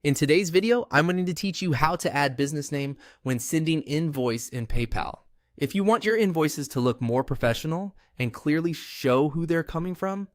In today's video, I'm going to teach you how to add business name when sending invoice in PayPal. If you want your invoices to look more professional and clearly show who they're coming from,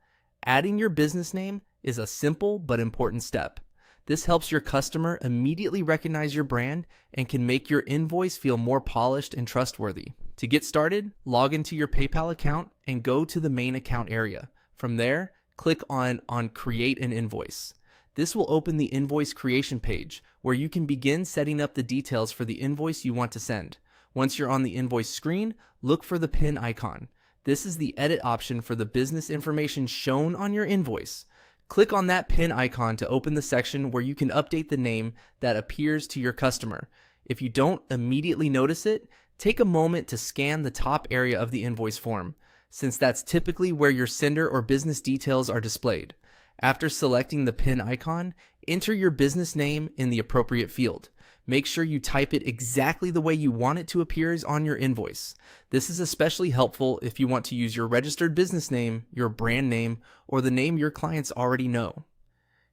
adding your business name is a simple but important step. This helps your customer immediately recognize your brand and can make your invoice feel more polished and trustworthy. To get started, log into your PayPal account and go to the main account area. From there, click on Create an Invoice. This will open the invoice creation page where you can begin setting up the details for the invoice you want to send. Once you're on the invoice screen, look for the pin icon. This is the edit option for the business information shown on your invoice. Click on that pin icon to open the section where you can update the name that appears to your customer. If you don't immediately notice it, take a moment to scan the top area of the invoice form, since that's typically where your sender or business details are displayed. After selecting the pin icon, enter your business name in the appropriate field. Make sure you type it exactly the way you want it to appear on your invoice. This is especially helpful if you want to use your registered business name, your brand name, or the name your clients already know.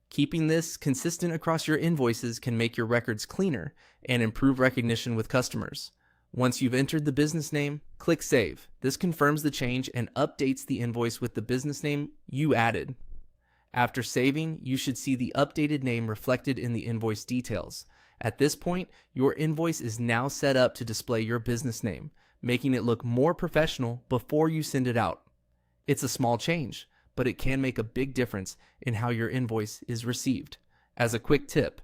Keeping this consistent across your invoices can make your records cleaner and improve recognition with customers. Once you've entered the business name, click Save. This confirms the change and updates the invoice with the business name you added. After saving, you should see the updated name reflected in the invoice details. At this point, your invoice is now set up to display your business name, making it look more professional before you send it out. It's a small change, but it can make a big difference in how your invoice is received. As a quick tip,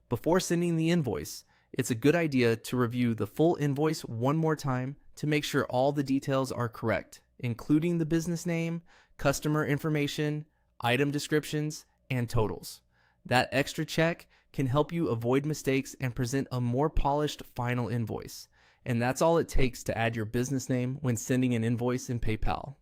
before sending the invoice, it's a good idea to review the full invoice one more time to make sure all the details are correct, including the business name, customer information, item descriptions, and totals. That extra check can help you avoid mistakes and present a more polished final invoice. And that's all it takes to add your business name when sending an invoice in PayPal.